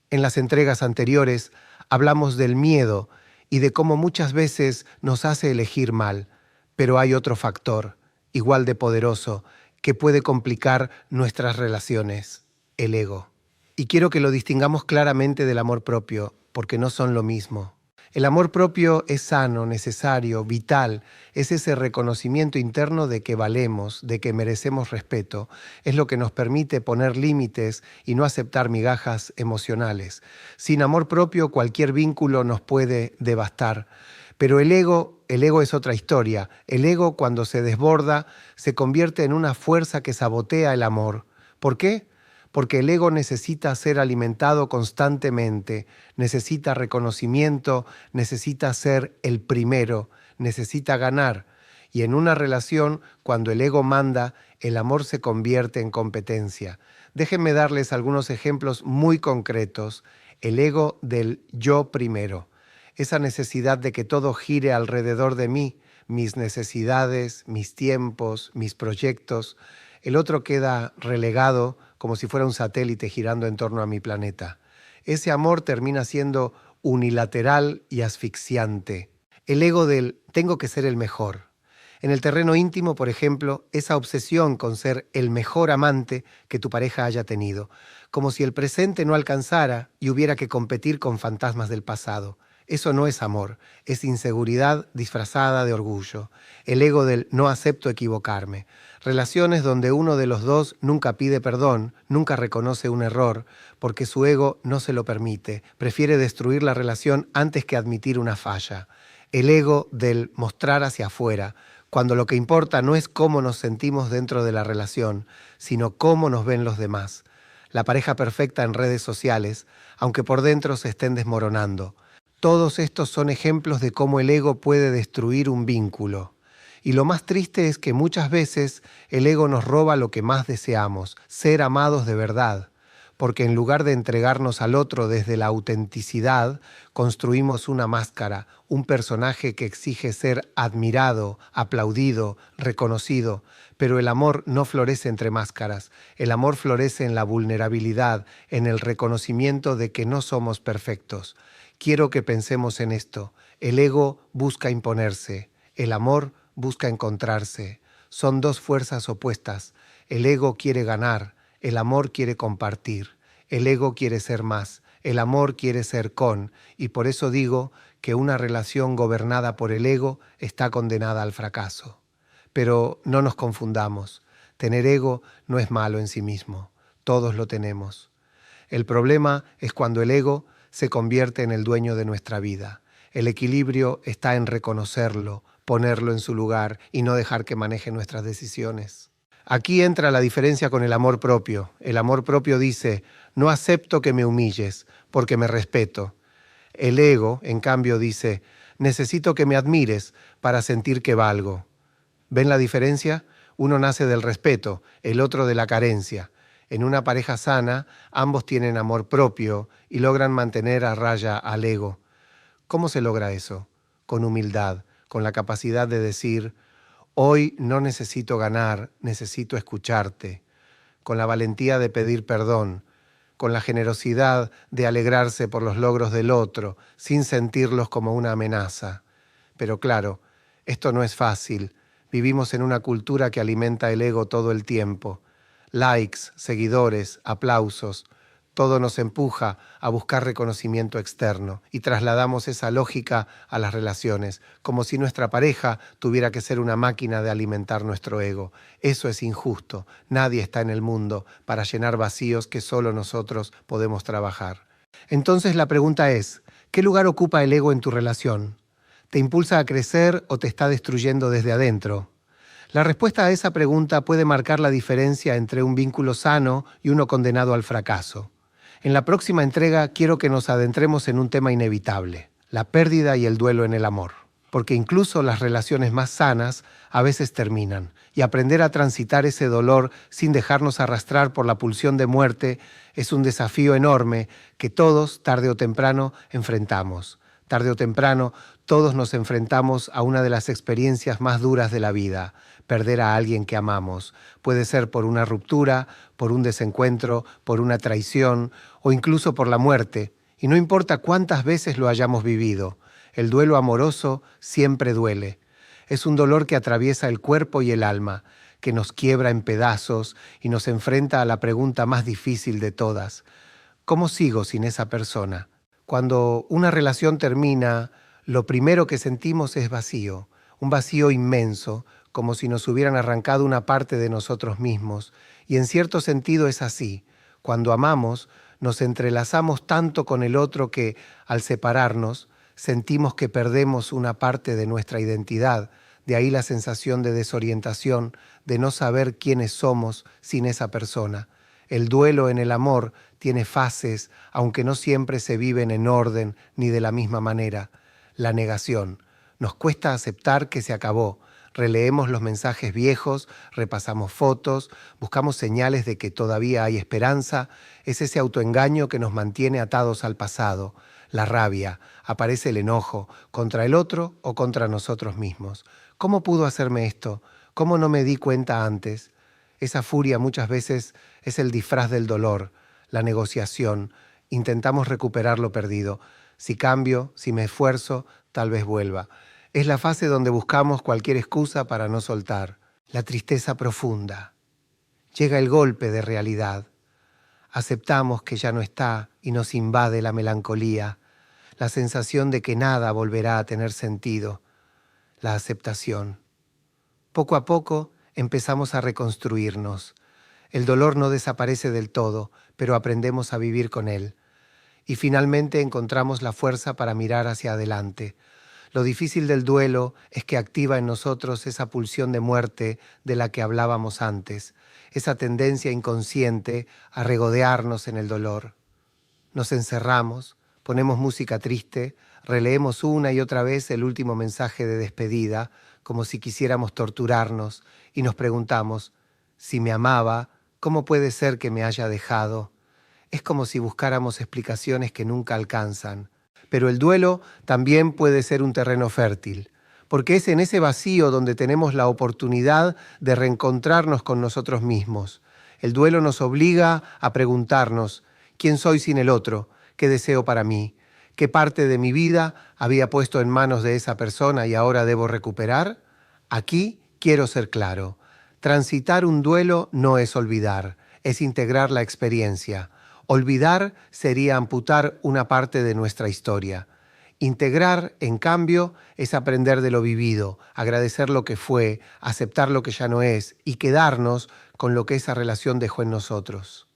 Speaker 1: En las entregas anteriores hablamos del miedo y de cómo muchas veces nos hace elegir mal, pero hay otro factor, igual de poderoso, que puede complicar nuestras relaciones, el ego. Y quiero que lo distingamos claramente del amor propio, porque no son lo mismo. El amor propio es sano, necesario, vital, es ese reconocimiento interno de que valemos, de que merecemos respeto, es lo que nos permite poner límites y no aceptar migajas emocionales. Sin amor propio cualquier vínculo nos puede devastar, pero el ego es otra historia. El ego cuando se desborda se convierte en una fuerza que sabotea el amor. ¿Por qué? Porque el ego necesita ser alimentado constantemente, necesita reconocimiento, necesita ser el primero, necesita ganar. Y en una relación, cuando el ego manda, el amor se convierte en competencia. Déjenme darles algunos ejemplos muy concretos. El ego del yo primero, esa necesidad de que todo gire alrededor de mí, mis necesidades, mis tiempos, mis proyectos. El otro queda relegado como si fuera un satélite girando en torno a mi planeta. Ese amor termina siendo unilateral y asfixiante. El ego del tengo que ser el mejor. En el terreno íntimo, por ejemplo, esa obsesión con ser el mejor amante que tu pareja haya tenido, como si el presente no alcanzara y hubiera que competir con fantasmas del pasado. Eso no es amor, es inseguridad disfrazada de orgullo. El ego del no acepto equivocarme. Relaciones donde uno de los dos nunca pide perdón, nunca reconoce un error, porque su ego no se lo permite. Prefiere destruir la relación antes que admitir una falla. El ego del mostrar hacia afuera, cuando lo que importa no es cómo nos sentimos dentro de la relación, sino cómo nos ven los demás. La pareja perfecta en redes sociales, aunque por dentro se estén desmoronando. Todos estos son ejemplos de cómo el ego puede destruir un vínculo. Y lo más triste es que muchas veces el ego nos roba lo que más deseamos, ser amados de verdad. Porque en lugar de entregarnos al otro desde la autenticidad, construimos una máscara, un personaje que exige ser admirado, aplaudido, reconocido. Pero el amor no florece entre máscaras, el amor florece en la vulnerabilidad, en el reconocimiento de que no somos perfectos. Quiero que pensemos en esto. El ego busca imponerse, el amor busca encontrarse. Son dos fuerzas opuestas. El ego quiere ganar, el amor quiere compartir. El ego quiere ser más, el amor quiere ser con. Y por eso digo que una relación gobernada por el ego está condenada al fracaso. Pero no nos confundamos. Tener ego no es malo en sí mismo. Todos lo tenemos. El problema es cuando el ego se convierte en el dueño de nuestra vida. El equilibrio está en reconocerlo, ponerlo en su lugar y no dejar que maneje nuestras decisiones. Aquí entra la diferencia con el amor propio. El amor propio dice, no acepto que me humilles porque me respeto. El ego, en cambio, dice, necesito que me admires para sentir que valgo. ¿Ven la diferencia? Uno nace del respeto, el otro de la carencia. En una pareja sana, ambos tienen amor propio y logran mantener a raya al ego. ¿Cómo se logra eso? Con humildad, con la capacidad de decir, hoy no necesito ganar, necesito escucharte. Con la valentía de pedir perdón, con la generosidad de alegrarse por los logros del otro, sin sentirlos como una amenaza. Pero claro, esto no es fácil. Vivimos en una cultura que alimenta el ego todo el tiempo. Likes, seguidores, aplausos, todo nos empuja a buscar reconocimiento externo y trasladamos esa lógica a las relaciones, como si nuestra pareja tuviera que ser una máquina de alimentar nuestro ego. Eso es injusto. Nadie está en el mundo para llenar vacíos que solo nosotros podemos trabajar. Entonces la pregunta es, ¿qué lugar ocupa el ego en tu relación? ¿Te impulsa a crecer o te está destruyendo desde adentro? La respuesta a esa pregunta puede marcar la diferencia entre un vínculo sano y uno condenado al fracaso. En la próxima entrega quiero que nos adentremos en un tema inevitable, la pérdida y el duelo en el amor. Porque incluso las relaciones más sanas a veces terminan, y aprender a transitar ese dolor sin dejarnos arrastrar por la pulsión de muerte es un desafío enorme que todos, tarde o temprano, enfrentamos. Tarde o temprano, todos nos enfrentamos a una de las experiencias más duras de la vida, perder a alguien que amamos. Puede ser por una ruptura, por un desencuentro, por una traición o incluso por la muerte. Y no importa cuántas veces lo hayamos vivido, el duelo amoroso siempre duele. Es un dolor que atraviesa el cuerpo y el alma, que nos quiebra en pedazos y nos enfrenta a la pregunta más difícil de todas. ¿Cómo sigo sin esa persona? Cuando una relación termina, lo primero que sentimos es vacío, un vacío inmenso, como si nos hubieran arrancado una parte de nosotros mismos. Y en cierto sentido es así. Cuando amamos, nos entrelazamos tanto con el otro que, al separarnos, sentimos que perdemos una parte de nuestra identidad. De ahí la sensación de desorientación, de no saber quiénes somos sin esa persona. El duelo en el amor tiene fases, aunque no siempre se viven en orden ni de la misma manera. La negación. Nos cuesta aceptar que se acabó. Releemos los mensajes viejos, repasamos fotos, buscamos señales de que todavía hay esperanza. Es ese autoengaño que nos mantiene atados al pasado. La rabia, aparece el enojo, contra el otro o contra nosotros mismos. ¿Cómo pudo hacerme esto? ¿Cómo no me di cuenta antes? Esa furia muchas veces es el disfraz del dolor, la negociación. Intentamos recuperar lo perdido. Si cambio, si me esfuerzo, tal vez vuelva. Es la fase donde buscamos cualquier excusa para no soltar. La tristeza profunda. Llega el golpe de realidad. Aceptamos que ya no está y nos invade la melancolía, la sensación de que nada volverá a tener sentido, la aceptación. Poco a poco empezamos a reconstruirnos. El dolor no desaparece del todo, pero aprendemos a vivir con él. Y finalmente encontramos la fuerza para mirar hacia adelante. Lo difícil del duelo es que activa en nosotros esa pulsión de muerte de la que hablábamos antes, esa tendencia inconsciente a regodearnos en el dolor. Nos encerramos, ponemos música triste, releemos una y otra vez el último mensaje de despedida, como si quisiéramos torturarnos, y nos preguntamos, si me amaba, ¿cómo puede ser que me haya dejado? Es como si buscáramos explicaciones que nunca alcanzan. Pero el duelo también puede ser un terreno fértil, porque es en ese vacío donde tenemos la oportunidad de reencontrarnos con nosotros mismos. El duelo nos obliga a preguntarnos, ¿quién soy sin el otro? ¿Qué deseo para mí? ¿Qué parte de mi vida había puesto en manos de esa persona y ahora debo recuperar? Aquí quiero ser claro. Transitar un duelo no es olvidar, es integrar la experiencia. Olvidar sería amputar una parte de nuestra historia. Integrar, en cambio, es aprender de lo vivido, agradecer lo que fue, aceptar lo que ya no es y quedarnos con lo que esa relación dejó en nosotros.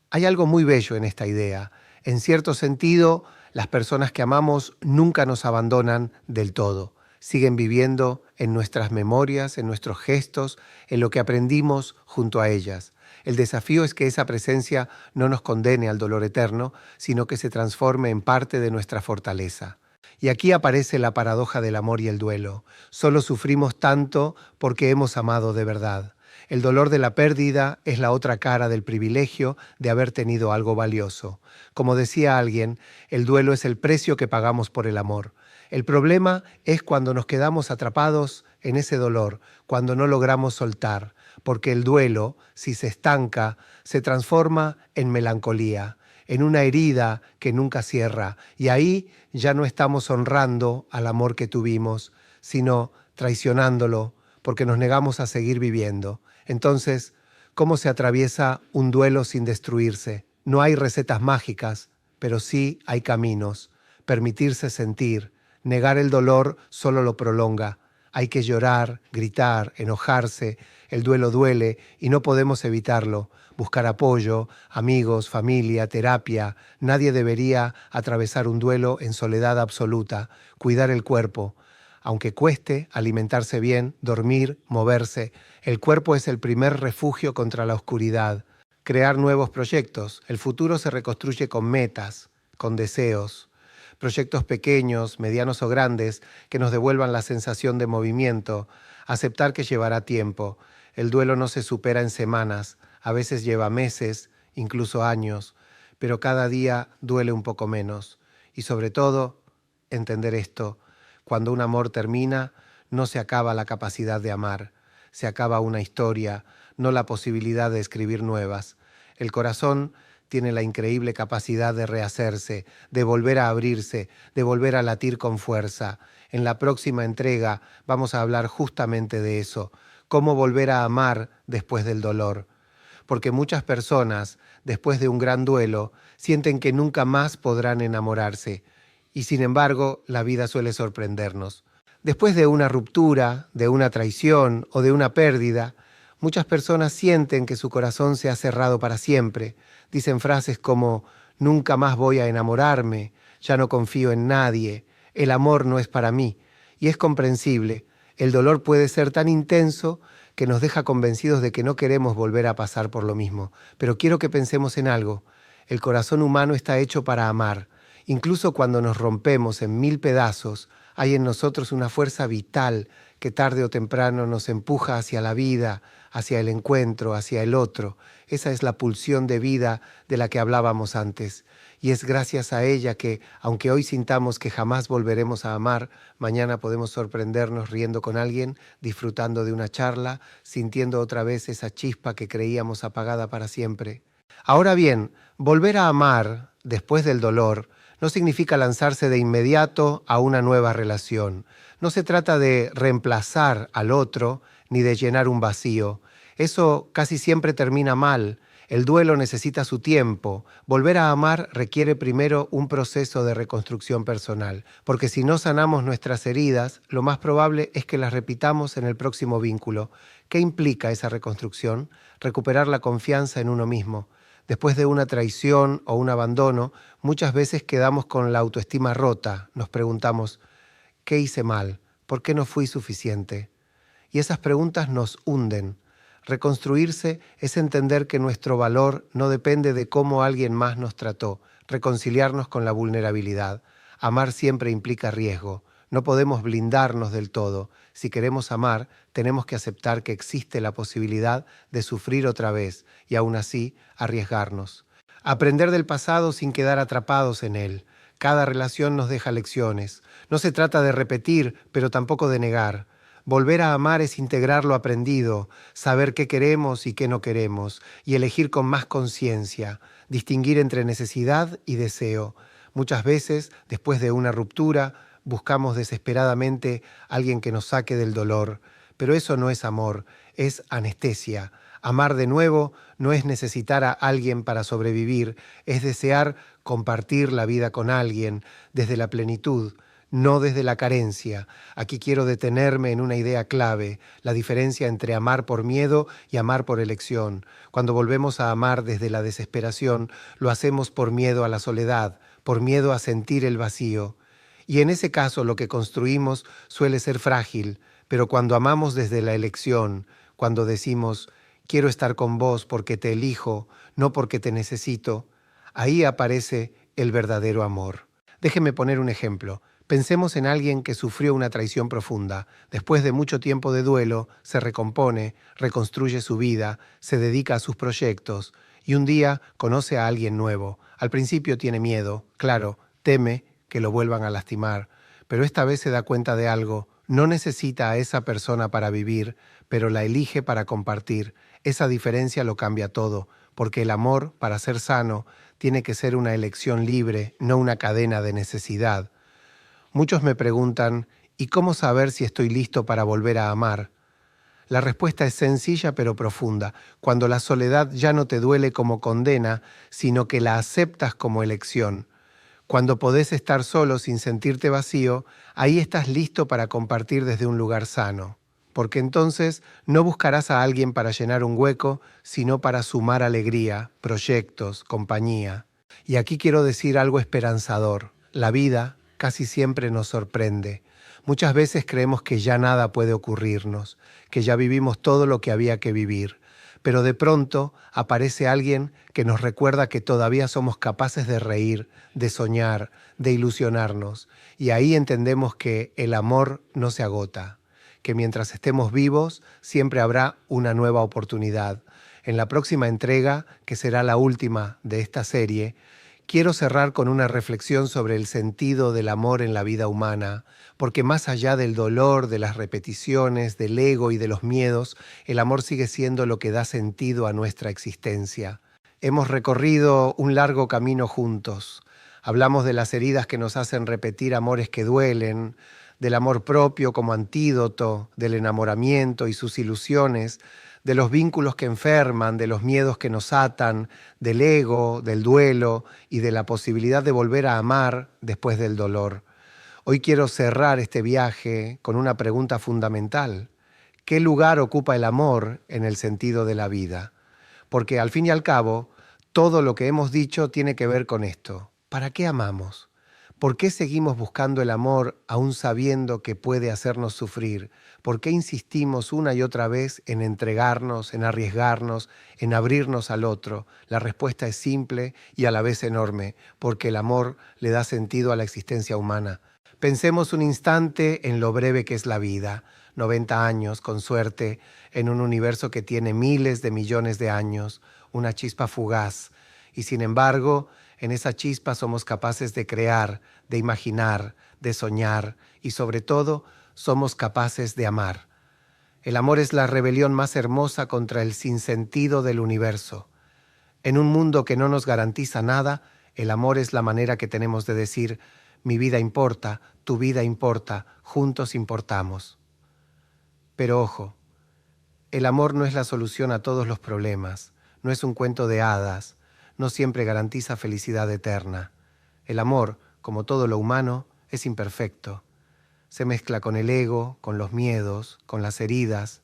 Speaker 1: Hay algo muy bello en esta idea. En cierto sentido, las personas que amamos nunca nos abandonan del todo. Siguen viviendo en nuestras memorias, en nuestros gestos, en lo que aprendimos junto a ellas. El desafío es que esa presencia no nos condene al dolor eterno, sino que se transforme en parte de nuestra fortaleza. Y aquí aparece la paradoja del amor y el duelo. Solo sufrimos tanto porque hemos amado de verdad. El dolor de la pérdida es la otra cara del privilegio de haber tenido algo valioso. Como decía alguien, el duelo es el precio que pagamos por el amor. El problema es cuando nos quedamos atrapados en ese dolor, cuando no logramos soltar, porque el duelo, si se estanca, se transforma en melancolía, en una herida que nunca cierra, y ahí ya no estamos honrando al amor que tuvimos, sino traicionándolo, porque nos negamos a seguir viviendo. Entonces, ¿cómo se atraviesa un duelo sin destruirse? No hay recetas mágicas, pero sí hay caminos. Permitirse sentir, negar el dolor solo lo prolonga. Hay que llorar, gritar, enojarse. El duelo duele y no podemos evitarlo. Buscar apoyo, amigos, familia, terapia. Nadie debería atravesar un duelo en soledad absoluta. Cuidar el cuerpo. Aunque cueste alimentarse bien, dormir, moverse, el cuerpo es el primer refugio contra la oscuridad. crear nuevos proyectos. El futuro se reconstruye con metas, con deseos, proyectos pequeños, medianos o grandes que nos devuelvan la sensación de movimiento, aceptar que llevará tiempo. El duelo no se supera en semanas, a veces lleva meses, incluso años, pero cada día duele un poco menos. Y sobre todo, entender esto, cuando un amor termina, no se acaba la capacidad de amar, se acaba una historia, no la posibilidad de escribir nuevas. El corazón tiene la increíble capacidad de rehacerse, de volver a abrirse, de volver a latir con fuerza. En la próxima entrega vamos a hablar justamente de eso, cómo volver a amar después del dolor. Porque muchas personas, después de un gran duelo, sienten que nunca más podrán enamorarse. Y sin embargo, la vida suele sorprendernos. Después de una ruptura, de una traición o de una pérdida, muchas personas sienten que su corazón se ha cerrado para siempre. Dicen frases como, nunca más voy a enamorarme, ya no confío en nadie, el amor no es para mí. Y es comprensible, el dolor puede ser tan intenso que nos deja convencidos de que no queremos volver a pasar por lo mismo. Pero quiero que pensemos en algo. El corazón humano está hecho para amar. Incluso cuando nos rompemos en 1000 pedazos, hay en nosotros una fuerza vital que tarde o temprano nos empuja hacia la vida, hacia el encuentro, hacia el otro. Esa es la pulsión de vida de la que hablábamos antes. Y es gracias a ella que, aunque hoy sintamos que jamás volveremos a amar, mañana podemos sorprendernos riendo con alguien, disfrutando de una charla, sintiendo otra vez esa chispa que creíamos apagada para siempre. Ahora bien, volver a amar después del dolor no significa lanzarse de inmediato a una nueva relación. No se trata de reemplazar al otro ni de llenar un vacío. Eso casi siempre termina mal. El duelo necesita su tiempo. Volver a amar requiere primero un proceso de reconstrucción personal, porque si no sanamos nuestras heridas, lo más probable es que las repitamos en el próximo vínculo. ¿Qué implica esa reconstrucción? Recuperar la confianza en uno mismo. Después de una traición o un abandono, muchas veces quedamos con la autoestima rota. Nos preguntamos, ¿qué hice mal? ¿Por qué no fui suficiente? Y esas preguntas nos hunden. Reconstruirse es entender que nuestro valor no depende de cómo alguien más nos trató, reconciliarnos con la vulnerabilidad. Amar siempre implica riesgo. No podemos blindarnos del todo. Si queremos amar, tenemos que aceptar que existe la posibilidad de sufrir otra vez y aún así arriesgarnos. Aprender del pasado sin quedar atrapados en él. Cada relación nos deja lecciones. No se trata de repetir, pero tampoco de negar. Volver a amar es integrar lo aprendido, saber qué queremos y qué no queremos, y elegir con más conciencia, distinguir entre necesidad y deseo. Muchas veces, después de una ruptura, buscamos desesperadamente a alguien que nos saque del dolor, pero eso no es amor, es anestesia. Amar de nuevo no es necesitar a alguien para sobrevivir, es desear compartir la vida con alguien desde la plenitud, no desde la carencia. Aquí quiero detenerme en una idea clave, la diferencia entre amar por miedo y amar por elección. Cuando volvemos a amar desde la desesperación, lo hacemos por miedo a la soledad, por miedo a sentir el vacío. Y en ese caso lo que construimos suele ser frágil, pero cuando amamos desde la elección, cuando decimos, quiero estar con vos porque te elijo, no porque te necesito, ahí aparece el verdadero amor. Déjeme poner un ejemplo. Pensemos en alguien que sufrió una traición profunda. Después de mucho tiempo de duelo, se recompone, reconstruye su vida, se dedica a sus proyectos y un día conoce a alguien nuevo. Al principio tiene miedo, claro, teme que lo vuelvan a lastimar, pero esta vez se da cuenta de algo. No necesita a esa persona para vivir, pero la elige para compartir. Esa diferencia lo cambia todo, porque el amor, para ser sano, tiene que ser una elección libre, no una cadena de necesidad. Muchos me preguntan, ¿y cómo saber si estoy listo para volver a amar? La respuesta es sencilla pero profunda. Cuando la soledad ya no te duele como condena, sino que la aceptas como elección. Cuando podés estar solo sin sentirte vacío, ahí estás listo para compartir desde un lugar sano. Porque entonces no buscarás a alguien para llenar un hueco, sino para sumar alegría, proyectos, compañía. Y aquí quiero decir algo esperanzador. La vida casi siempre nos sorprende. Muchas veces creemos que ya nada puede ocurrirnos, que ya vivimos todo lo que había que vivir. pero de pronto aparece alguien que nos recuerda que todavía somos capaces de reír, de soñar, de ilusionarnos. Y ahí entendemos que el amor no se agota, que mientras estemos vivos siempre habrá una nueva oportunidad. En la próxima entrega, que será la última de esta serie, quiero cerrar con una reflexión sobre el sentido del amor en la vida humana, porque más allá del dolor, de las repeticiones, del ego y de los miedos, el amor sigue siendo lo que da sentido a nuestra existencia. Hemos recorrido un largo camino juntos. Hablamos de las heridas que nos hacen repetir amores que duelen, del amor propio como antídoto, del enamoramiento y sus ilusiones, de los vínculos que enferman, de los miedos que nos atan, del ego, del duelo y de la posibilidad de volver a amar después del dolor. Hoy quiero cerrar este viaje con una pregunta fundamental. ¿Qué lugar ocupa el amor en el sentido de la vida? Porque al fin y al cabo, todo lo que hemos dicho tiene que ver con esto. ¿Para qué amamos? ¿Por qué seguimos buscando el amor aún sabiendo que puede hacernos sufrir? ¿Por qué insistimos una y otra vez en entregarnos, en arriesgarnos, en abrirnos al otro? La respuesta es simple y a la vez enorme, porque el amor le da sentido a la existencia humana. Pensemos un instante en lo breve que es la vida, 90 años, con suerte, en un universo que tiene miles de millones de años, una chispa fugaz. Y sin embargo, en esa chispa somos capaces de crear, de imaginar, de soñar y sobre todo somos capaces de amar. El amor es la rebelión más hermosa contra el sinsentido del universo. En un mundo que no nos garantiza nada, el amor es la manera que tenemos de decir: mi vida importa, tu vida importa, juntos importamos. Pero ojo, el amor no es la solución a todos los problemas, no es un cuento de hadas, no siempre garantiza felicidad eterna. El amor, como todo lo humano, es imperfecto. Se mezcla con el ego, con los miedos, con las heridas,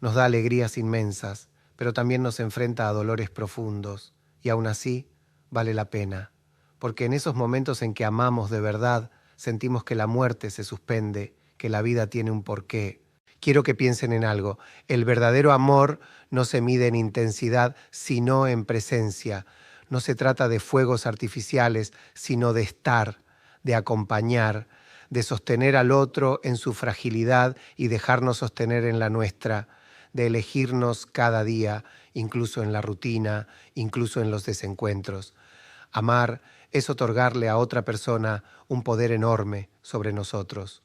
Speaker 1: nos da alegrías inmensas, pero también nos enfrenta a dolores profundos, y aún así vale la pena, porque en esos momentos en que amamos de verdad, sentimos que la muerte se suspende, que la vida tiene un porqué. Quiero que piensen en algo: el verdadero amor no se mide en intensidad, sino en presencia. No se trata de fuegos artificiales, sino de estar, de acompañar, de sostener al otro en su fragilidad y dejarnos sostener en la nuestra, de elegirnos cada día, incluso en la rutina, incluso en los desencuentros. Amar es otorgarle a otra persona un poder enorme sobre nosotros,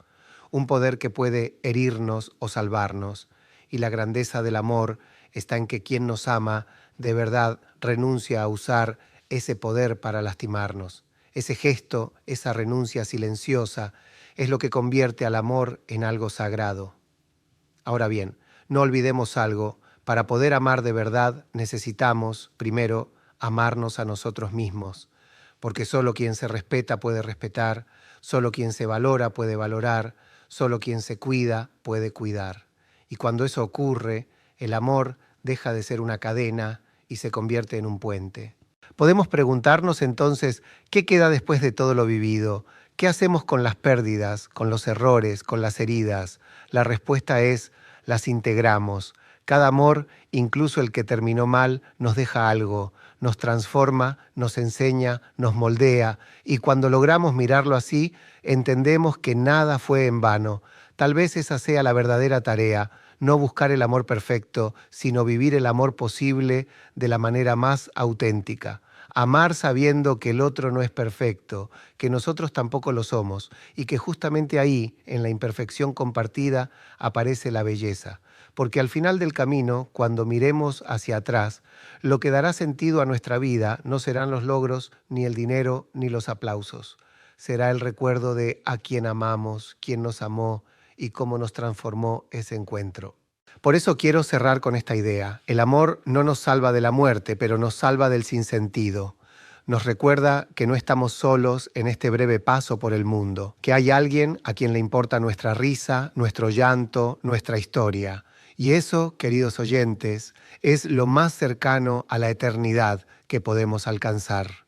Speaker 1: un poder que puede herirnos o salvarnos. Y la grandeza del amor está en que quien nos ama de verdad renuncia a usar ese poder para lastimarnos. Ese gesto, esa renuncia silenciosa, es lo que convierte al amor en algo sagrado. Ahora bien, no olvidemos algo: para poder amar de verdad necesitamos, primero, amarnos a nosotros mismos, porque solo quien se respeta puede respetar, solo quien se valora puede valorar, solo quien se cuida puede cuidar. Y cuando eso ocurre, el amor deja de ser una cadena y se convierte en un puente. Podemos preguntarnos entonces, ¿qué queda después de todo lo vivido? ¿Qué hacemos con las pérdidas, con los errores, con las heridas? La respuesta es: las integramos. Cada amor, incluso el que terminó mal, nos deja algo, nos transforma, nos enseña, nos moldea, y cuando logramos mirarlo así, entendemos que nada fue en vano. Tal vez esa sea la verdadera tarea: no buscar el amor perfecto, sino vivir el amor posible de la manera más auténtica. Amar sabiendo que el otro no es perfecto, que nosotros tampoco lo somos, y que justamente ahí, en la imperfección compartida, aparece la belleza. Porque al final del camino, cuando miremos hacia atrás, lo que dará sentido a nuestra vida no serán los logros, ni el dinero, ni los aplausos. Será el recuerdo de a quien amamos, quién nos amó y cómo nos transformó ese encuentro. Por eso quiero cerrar con esta idea: el amor no nos salva de la muerte, pero nos salva del sinsentido. Nos recuerda que no estamos solos en este breve paso por el mundo, que hay alguien a quien le importa nuestra risa, nuestro llanto, nuestra historia. Y eso, queridos oyentes, es lo más cercano a la eternidad que podemos alcanzar.